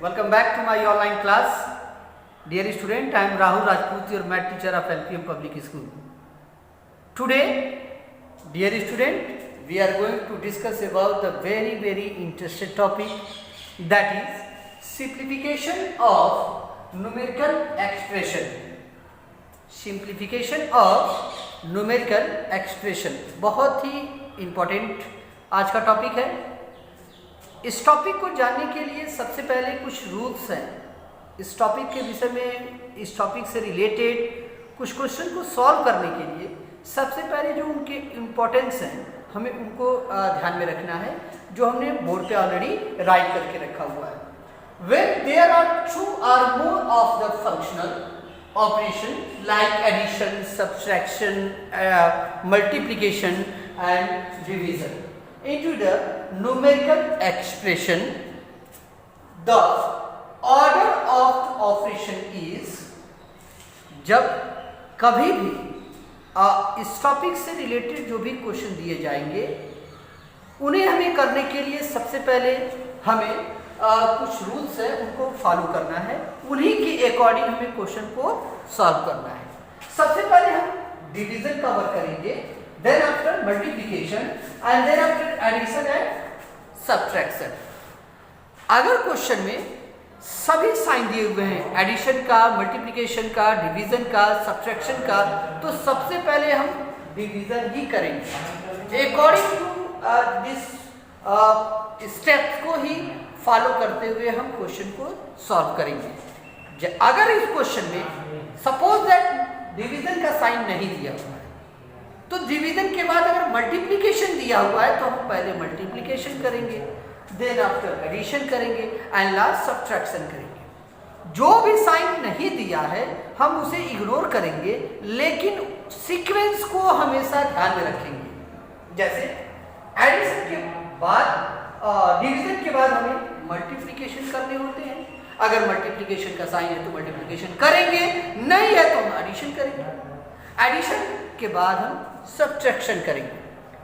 Welcome back to my online class. Dear student, I am Rahul Rajput, your math teacher of LPM Public School. Today, dear student, we are going to discuss about the very interesting topic, that is simplification of numerical expression. Simplification of numerical expression बहुत ही important आज का topic है. इस topic को जानने के लिए सबसे पहले कुछ रूल्स हैं. इस टॉपिक के विषय में, इस टॉपिक से रिलेटेड कुछ क्वेश्चन को सॉल्व करने के लिए सबसे पहले जो उनके इम्पोर्टेंस हैं हमें उनको ध्यान में रखना है, जो हमने बोर्ड पे ऑलरेडी राइट करके रखा हुआ है. When there are two or more of the functional operation like addition, subtraction, multiplication and division into the numerical expression, the order of the operation is, जब कभी भी इस टॉपिक से रिलेटेड जो भी क्वेश्चन दिए जाएंगे उन्हें हमें करने के लिए सबसे पहले हमें कुछ रूल्स है उनको फॉलो करना है, उन्हीं के अकॉर्डिंग हमें क्वेश्चन को सॉल्व करना है. सबसे पहले हम डिवीजन कवर करेंगे, then after multiplication and then after addition and subtraction. अगर क्वेश्चन में सभी साइन दिए हुए हैं, एडिशन का, मल्टीप्लिकेशन का, डिवीजन का, सब्ट्रैक्शन का, तो सबसे पहले हम डिवीजन ही करेंगे. अकॉर्डिंग टू दिस स्टेप्स को ही फॉलो करते हुए हम क्वेश्चन को सॉल्व करेंगे. अगर इस क्वेश्चन में सपोज दैट डिवीजन का साइन नहीं दिया हुआ है, तो डिवीजन के बाद अगर मल्टीप्लिकेशन दिया हुआ है तो हम पहले मल्टीप्लिकेशन करेंगे, देन आफ्टर एडिशन करेंगे एंड लास्ट सब्ट्रैक्शन करेंगे. जो भी साइन नहीं दिया है हम उसे इग्नोर करेंगे, लेकिन सीक्वेंस को हमेशा ध्यान में रखेंगे. जैसे एडिशन के बाद, डिवीजन के बाद हमें मल्टीप्लिकेशन करने होते हैं. अगर मल्टीप्लिकेशन का साइन है तो मल्टीप्लिकेशन करेंगे, नहीं है तो हम एडिशन करेंगे. एडिशन के बाद हम सब्ट्रैक्शन करेंगे.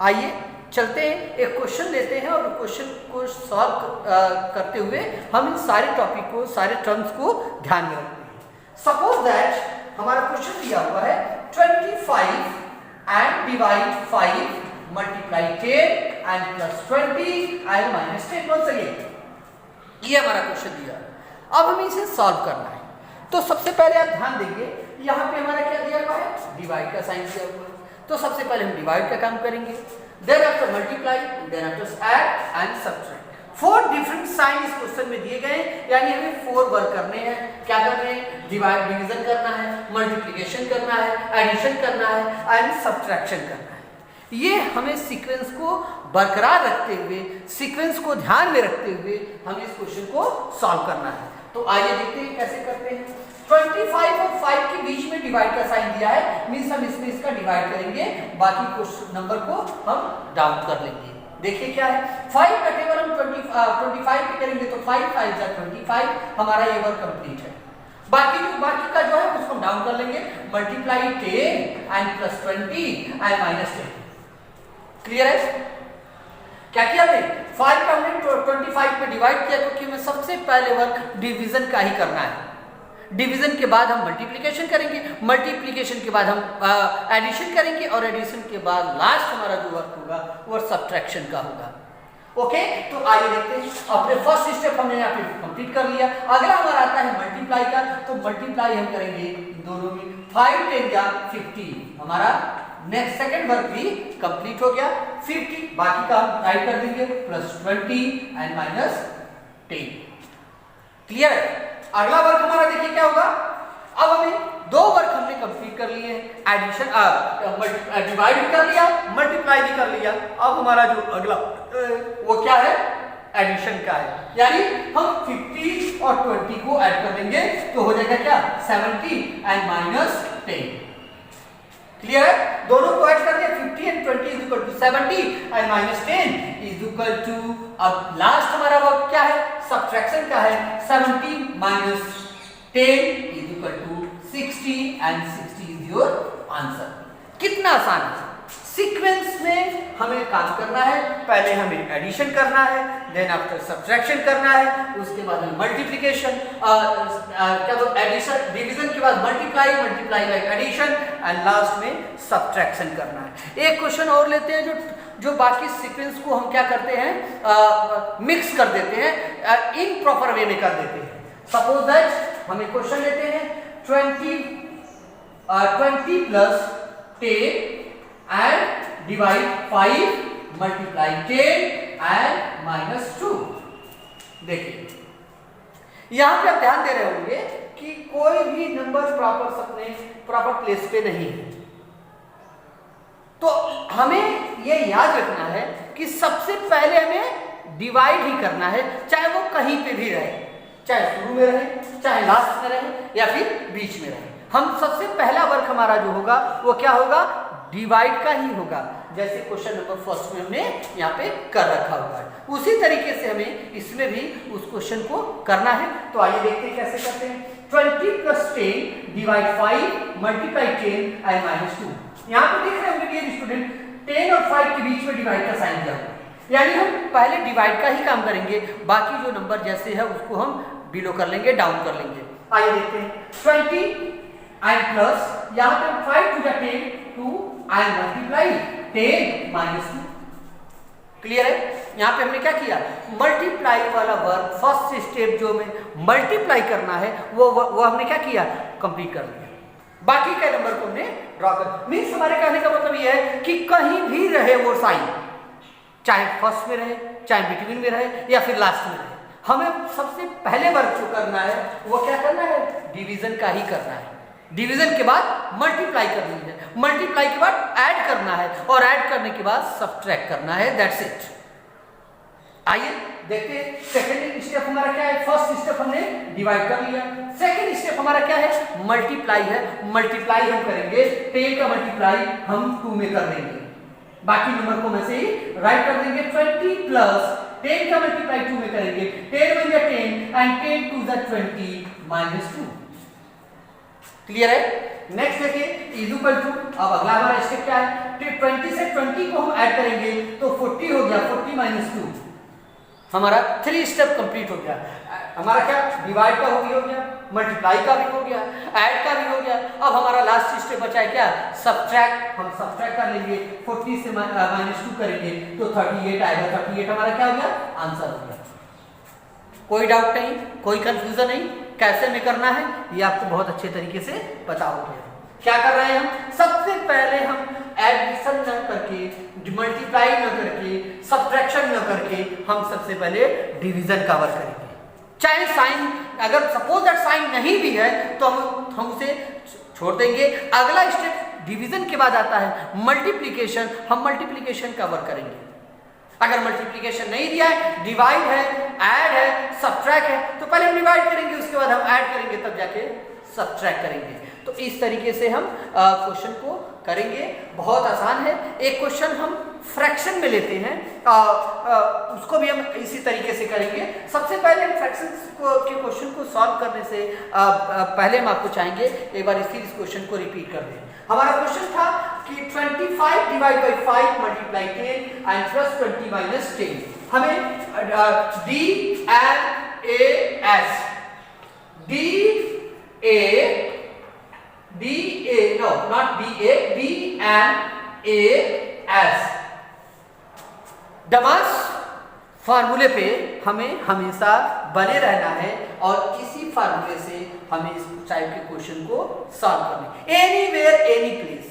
आइए चलते हैं, एक क्वेश्चन लेते हैं और क्वेश्चन को सॉल्व करते हुए हम इन सारे टॉपिक को, सारे टर्म्स को ध्यान में रखते हैं. सपोज दैट हमारा क्वेश्चन दिया हुआ है 25 and divide 5 multiply 10 and plus 20 and minus 10. कौन सा ये हमारा क्वेश्चन दिया. अब हमें इसे सॉल्व करना है. तो सबसे पहले आप ध्यान देंगे, यहाँ पे हमारा क्या दिया हुआ है, डिवाइड का साइन दिया हुआ है. तो सबसे पहले हम डिवाइड का काम करेंगे, then after multiply, then after add and subtract. 4 different sign इस क्वेश्चन में दिए गए, यानी हमें 4 वर्क करने हैं. क्या करने हैं, डिवाइड, डिवीजन करना है, मल्टीप्लिकेशन करना है, एडिशन करना है एंड सब्ट्रैक्शन करना है. ये हमें सीक्वेंस को बरकरार रखते हुए, सीक्वेंस को ध्यान में रखते हुए हमें इस क्वेश्चन को सॉल्व करना है. तो आइए देखते हैं कैसे करते हैं. 25 और 5 के बीच में डिवाइड का साइन दिया है, मींस हम इसमें इसका डिवाइड करेंगे, बाकी क्वेश्चन नंबर को हम डाउन कर लेंगे. देखिए क्या है, 5 का टेबल हम 25 पे करेंगे तो 5 5 जा 25, हमारा ये वर्क कंप्लीट है. बाकी का जो है उसको हम डाउन कर लेंगे, multiply 10 and plus 20 and minus 10. Clear है. क्या किया हमने, 5 का हमने 25 पे डिवाइड किया, क्योंकि हमें सबसे पहले वर्क डिवीजन का ही करना है. डिवीजन के बाद हम मल्टीप्लिकेशन करेंगे, मल्टीप्लिकेशन के बाद हम एडिशन करेंगे और एडिशन के बाद लास्ट हमारा जो वर्क होगा वो सब्ट्रैक्शन का होगा. ओके, तो आइए देखते हैं. अपने फर्स्ट स्टेप हमने यहाँ पे कंप्लीट कर लिया. अगला हमारा आता है मल्टीप्लाई का, तो मल्टीप्लाई हम करेंगे दोनों में, 5 10 या 50. हमारा नेक्स्ट सेकंड वर्क भी कंप्लीट हो गया. 50 बाकी का हम राइट कर देंगे, प्लस 20 एंड माइनस 10. क्लियर. अगला वर्क हमारा देखिए क्या होगा. अब हमें 2 वर्क हमने कंप्लीट कर लिए हैं, एडिशन, डिवाइड भी कर लिया, मल्टीप्लाई भी कर लिया. अब हमारा जो अगला वो क्या है, एडिशन का है, यानी हम 50 और 20 को ऐड कर देंगे तो हो जाएगा क्या, 70 एंड माइनस 10. क्लियर है. दोनों को ऐड कर दिया, 50 and 20 is equal to 70 and minus 10 is equal to, अब लास्ट हमारा वर्क क्या है, सब्ट्रैक्शन का है. 70 minus 10 is equal to 60 and 60 is your answer. कितना आसान है. सीक्वेंस में हमें काम करना है। पहले हमें एडिशन करना है, देन आफ्टर सब्ट्रैक्शन करना है, उसके बाद हमें मल्टीप्लिकेशन, क्या बोलते एडिशन, डिवीजन के बाद multiply, multiply by addition and last में सब्ट्रैक्शन करना है। एक क्वेश्चन और लेते हैं जो बाकी सीक्वेंस को हम क्या करते हैं, मिक्स कर देते हैं, इन प्रॉपर वे में कर देते हैं। सपोज दैट हम एक क्वेश्चन लेते हैं 20 plus 10 and divide 5 multiply 10 and minus 2। देखिए यहां पे आप ध्यान दे रहे होंगे कि कोई भी नंबर प्रॉपर प्लेस पे नहीं है, तो हमें ये याद रखना है कि सबसे पहले हमें डिवाइड ही करना है, चाहे वो कहीं पे भी रहे, चाहे शुरू में रहे, चाहे लास्ट में रहे या फिर बीच में रहे। हम सबसे पहला वर्क हमारा जो होगा वो क्या होगा, डिवाइड का ही होगा, जैसे क्वेश्चन नंबर फर्स्ट में हमने यहाँ पे कर रखा हुआ है। उसी तरीके से हमें इसमें भी उस क्वेश्चन को करना है। तो आइए देखते हैं कैसे करते हैं। 20 plus 10 divide 5 multiply 10 and minus 2। यहाँ पे देख रहे होंगे डियर स्टूडेंट 10 और 5 के बीच में डिवाइड का साइन दिया हुआ है, यानी हम पहले डिवाइड का ही काम करेंगे, बाकी जो नंबर जैसे है उसको हम बिलो कर लेंगे, डाउन कर लेंगे। आइए देखते हैं 20 एंड प्लस यहाँ पे 5 to the 10 2 and multiply 10 minus 2। Clear है? यहाँ पे हमने क्या किया, मल्टीप्लाई वाला वर्क, फर्स्ट स्टेप जो हमें मल्टीप्लाई करना है वो हमने क्या किया, कंप्लीट कर लिया। बाकी के नंबर को हमने ड्रॉ कर, मीन्स हमारे कहने का मतलब ये है कि कहीं भी रहे वो साइन, चाहे फर्स्ट में रहे, चाहे बिटवीन में रहे या फिर लास्ट में रहे, हमें सबसे पहले वर्क जो करना है वो क्या करना है, डिवीजन का ही करना है। डिवीजन के बाद मल्टीप्लाई करनी है, मल्टीप्लाई के बाद ऐड करना है और ऐड करने के बाद सब्ट्रैक्ट करना है, दैट्स इट। आइए देखते हैं सेकंड स्टेप हमारा क्या है। फर्स्ट स्टेप हमने डिवाइड कर लिया, सेकंड स्टेप हमारा क्या है, मल्टीप्लाई है। मल्टीप्लाई हम करेंगे, 10 का मल्टीप्लाई हम 2 में कर देंगे, बाकी नंबर को वैसे ही राइट कर देंगे। 20 प्लस 10 का मल्टीप्लाई 2 में करेंगे, 10 बन गया 10 and 10 to the 20 minus 2। Clear है? नेक्स्ट देखिए इज इक्वल टू, अब अगला हमारा स्टेप क्या है, 20 से 20 को हम ऐड करेंगे तो 40 हो गया, 40 माइनस 2, हमारा 3 स्टेप कंप्लीट हो गया। हमारा क्या, डिवाइड का भी हो गया, मल्टीप्लाई का भी हो गया, ऐड का भी हो गया। अब हमारा लास्ट स्टेप बचा है क्या, सब्ट्रैक्ट। हम सब्ट्रैक्ट कर लेंगे, 40 से माइनस 2 करेंगे तो 38 आएगा। 38 हमारा क्या हो गया, आंसर हो गया। कोई डाउट नहीं, कोई कंफ्यूजन नहीं, कैसे में करना है ये आपको बहुत अच्छे तरीके से पता हो गया। क्या कर रहे हैं हम, सबसे पहले हम एडिशन न करके, मल्टीप्लाई न करके, सब्ट्रैक्शन न करके हम सबसे पहले डिवीजन का वर्क करेंगे। चाहे साइन, अगर सपोज दैट साइन नहीं भी है तो हम उसे छोड़ देंगे। अगला स्टेप डिवीजन के बाद आता है मल्टीप्लिकेशन, हम मल्टीप्लिकेशन का वर्क करेंगे। अगर मल्टीप्लिकेशन नहीं दिया है, डिवाइड है, ऐड है, सब्ट्रैक्ट है, तो पहले हम डिवाइड करेंगे, उसके बाद हम ऐड करेंगे, तब जाके सब्ट्रैक्ट करेंगे। तो इस तरीके से हम क्वेश्चन को करेंगे। बहुत आसान है। एक क्वेश्चन हम फ्रैक्शन में लेते हैं, उसको भी हम इसी तरीके से करेंगे। सबसे पहले हम फ्रैक्शन के क्वेश्चन को सॉल्व करने से पहले हम आपको चाहेंगे एक बार इस क्वेश्चन को रिपीट कर दें। हमारा क्वेश्चन था कि 25 divide by 5 multiply 10 and plus 20 minus 10। हमें D N A S, no not D N A S, DAMS फार्मूले पे हमें हमेशा बने रहना है और इसी फार्मूले से हमें इस टाइप के क्वेश्चन को सॉल्व करने, एनीवेयर एनी प्लेस।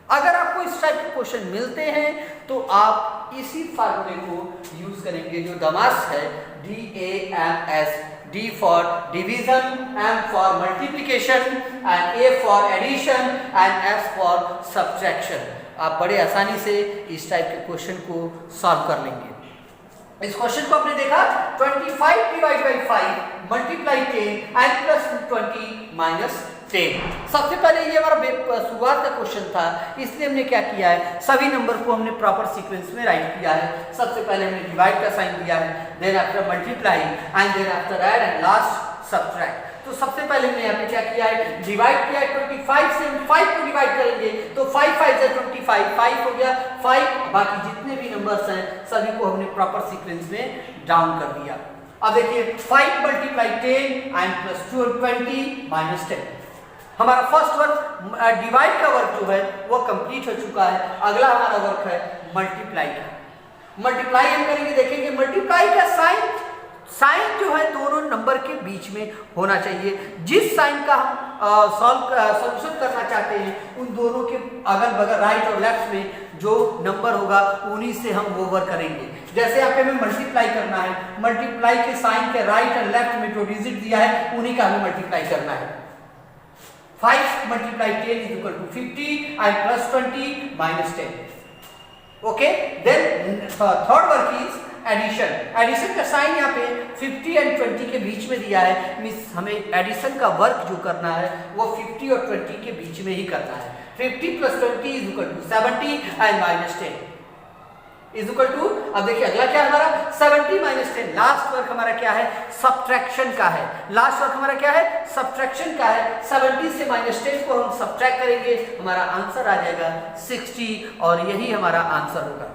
अगर आपको इस टाइप के क्वेश्चन मिलते हैं तो आप इसी फार्मूले को यूज करेंगे जो डमास है, DAMS, D for division, M for multiplication and A for addition and S for subtraction. आप बड़े आसानी से इस टाइप के क्वेश्चन को सॉल्व कर लेंगे। इस क्वेश्चन को आपने देखा 25 divide by 5 multiply 10 and plus 20 minus 10। सबसे पहले ये हमारा शुरुआत का क्वेश्चन था, इसलिए हमने क्या किया है, सभी नंबर को हमने प्रॉपर सीक्वेंस में राइट किया है। सबसे पहले हमने डिवाइड का साइन दिया है, then after multiply and then after add and last subtract. तो सबसे पहले हमने यहाँ पे क्या किया है, डिवाइड किया है 25 से। हम 5 को डिवाइड करेंगे तो 5 5 से 25, 5 हो गया 5। बाकी जितने भी नंबर्स हैं सभी को हमने प्रॉपर सीक्वेंस में डाउन कर दिया। अब देखिए 5 मल्टीप्लाई 10 एंड प्लस 20 माइनस 10। हमारा फर्स्ट वर्क डिवाइड का वर्क जो है वो कंप्लीट हो चुका है। अगला हमारा वर्क है मल्टीप्लाई का। मल्टीप्लाई हम करेंगे, देखेंगे मल्टीप्लाई का साइन जो है दोनों नंबर के बीच में होना चाहिए। जिस साइन का हम सॉल्यूशन करना चाहते हैं उन दोनों के अगल बगल राइट और लेफ्ट में जो नंबर होगा उन्हीं से हम वो वर्क करेंगे। जैसे यहाँ पे हमें मल्टीप्लाई करना है, मल्टीप्लाई के साइन के राइट और लेफ्ट में जो डिजिट दिया है उन्हीं का हमें मल्टीप्लाई करना है। 5 multiply 10 is equal to 50 and plus 20 minus 10। Okay, then third work is addition. Addition का साइन यहाँ पे 50 एंड 20 के बीच में दिया है, मींस हमें एडिशन का वर्क जो करना है वो 50 और 20 के बीच में ही करना है। 50 plus 20 is equal to 70 and minus 10 is equal to, अब देखिए अगला क्या है हमारा 70 माइनस 10। लास्ट वर्क हमारा क्या है, सब्ट्रैक्शन का है। लास्ट वर्क हमारा क्या है, सब्ट्रैक्शन का है। 70 से माइनस 10 को हम सब्ट्रैक्ट करेंगे, हमारा आंसर आ जाएगा 60 और यही हमारा आंसर होगा।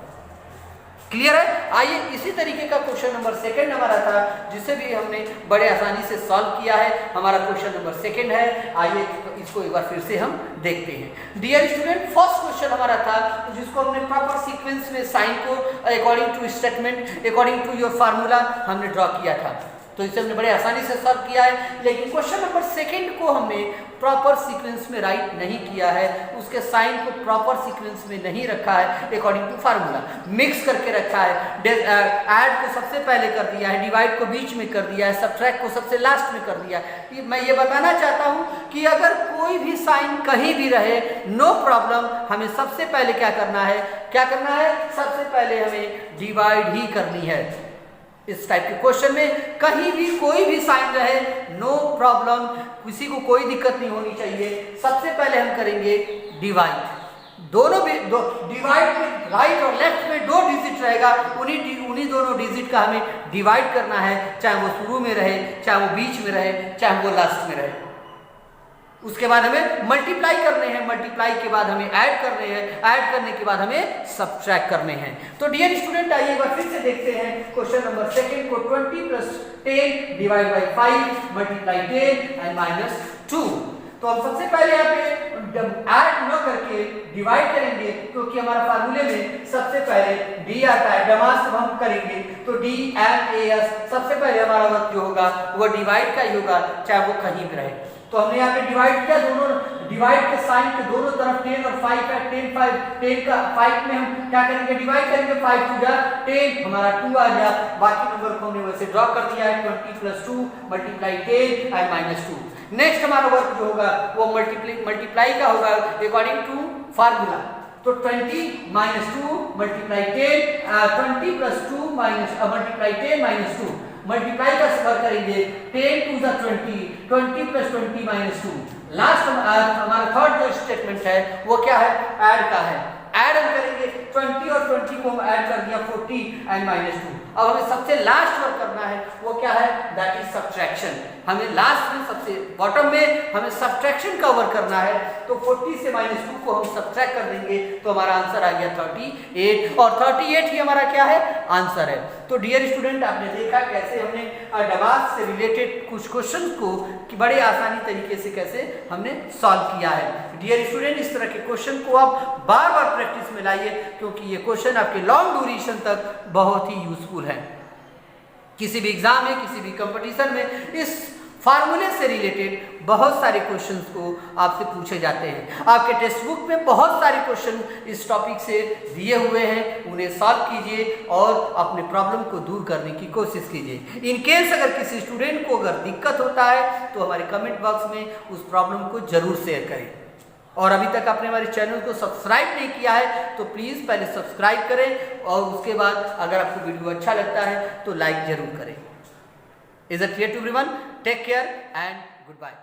क्लियर है? आइए इसी तरीके का क्वेश्चन नंबर सेकंड हमारा था जिसे भी हमने बड़े आसानी से सॉल्व किया है। हमारा क्वेश्चन नंबर सेकंड है, आइए इसको एक बार फिर से हम देखते हैं। डियर स्टूडेंट, फर्स्ट क्वेश्चन हमारा था जिसको हमने प्रॉपर सीक्वेंस में साइन को according to statement, according to your formula हमने ड्रॉ किया था, तो इसे हमने बड़े आसानी से सॉल्व किया है। लेकिन क्वेश्चन नंबर सेकंड को हमने प्रॉपर सीक्वेंस में राइट नहीं किया है, उसके साइन को प्रॉपर सीक्वेंस में नहीं रखा है, अकॉर्डिंग टू फार्मूला मिक्स करके रखा है। ऐड को सबसे पहले कर दिया है, डिवाइड को बीच में कर दिया है, सब्ट्रैक्ट को सबसे लास्ट में कर दिया है। मैं ये बताना चाहता हूँ कि अगर कोई भी साइन कहीं भी रहे नो प्रॉब्लम, हमें सबसे पहले क्या करना है, सबसे पहले हमें डिवाइड ही करनी है। इस टाइप के क्वेश्चन में कहीं भी कोई भी साइन रहे नो प्रॉब्लम, किसी को कोई दिक्कत नहीं होनी चाहिए। सबसे पहले हम करेंगे डिवाइड। दोनों भी डिवाइड में राइट और लेफ्ट में 2 डिजिट रहेगा, उन्हीं दोनों डिजिट का हमें डिवाइड करना है, चाहे वो शुरू में रहे, चाहे वो बीच में रहे, चाहे वो लास्ट में रहे। उसके बाद हमें मल्टीप्लाई करने हैं, मल्टीप्लाई के बाद हमें ऐड करने हैं, ऐड करने के बाद हमें सब्ट्रैक्ट करने हैं। तो डियर स्टूडेंट, आइए एक बार फिर से देखते हैं क्वेश्चन नंबर सेकंड को। 20 plus 10 divide by 5 multiply 10 and minus 2। तो हम सबसे पहले यहाँ पे जब ऐड न करके डिवाइड करेंगे, क्योंकि हमारा फार्मूले में सबसे पहले डी आता है, डमास जब हम करेंगे तो डी एम ए एस, सबसे पहले हमारा वर्क जो होगा वो डिवाइड का ही होगा, चाहे वो कहीं भी रहे। तो हमने यहाँ पे डिवाइड किया, दोनों डिवाइड के साइन के दोनों तरफ 10 और 5 है। 10 का 5 में हम क्या करेंगे, डिवाइड करेंगे, 5 टू जा 10, हमारा 2 आ गया। बाकी नंबर को हमने वैसे ड्रॉ कर दिया है, 20 plus 2 multiply 10 and minus 2। Next हमारा वर्क जो होगा वो मल्टीप्लाई का होगा अकॉर्डिंग टू फार्मूला। तो 20 minus 2 multiply 10, 20 plus 2 minus multiply 10 minus 2, multiply का स्क्वायर करेंगे, 10 to the 20, 20 plus 20 minus 2। Last हमारा थर्ड जो स्टेटमेंट है वो क्या है, ऐड का है। ऐड हम करेंगे, 20 और 20 को हम ऐड कर दिया 40 एंड माइनस 2। अब हमें सबसे लास्ट वर्क करना है वो क्या है, दैट इज सब्ट्रैक्शन। हमें लास्ट में सबसे बॉटम में हमें सब्ट्रैक्शन का वर्क करना है। तो 40 से माइनस 2 को हम सब्ट्रैक्ट कर देंगे तो हमारा आंसर आ गया 38, और 38 ही हमारा क्या है, आंसर है। तो डियर स्टूडेंट, आपने देखा कैसे हमने डमास से रिलेटेड कुछ क्वेश्चन को बड़े आसानी तरीके से कैसे हमने सॉल्व किया है। डियर स्टूडेंट, इस तरह के क्वेश्चन को आप बार बार प्रैक्टिस में लाइए, क्योंकि ये क्वेश्चन आपके लॉन्ग ड्यूरेशन तक बहुत ही यूजफुल है। किसी भी एग्जाम में, किसी भी कंपटीशन में इस फार्मूले से रिलेटेड बहुत सारे क्वेश्चंस को आपसे पूछे जाते हैं। आपके टेक्स्ट बुक में बहुत सारे क्वेश्चन इस टॉपिक से दिए हुए हैं, उन्हें सॉल्व कीजिए और अपने प्रॉब्लम को दूर करने की कोशिश कीजिए। इन केस अगर किसी स्टूडेंट को अगर दिक्कत होता है तो हमारे कमेंट बॉक्स में उस प्रॉब्लम को जरूर शेयर करें। और अभी तक आपने हमारे चैनल को सब्सक्राइब नहीं किया है तो प्लीज़ पहले सब्सक्राइब करें, और उसके बाद अगर आपको वीडियो अच्छा लगता है तो लाइक जरूर करें। Is it clear to everyone? Take care and goodbye.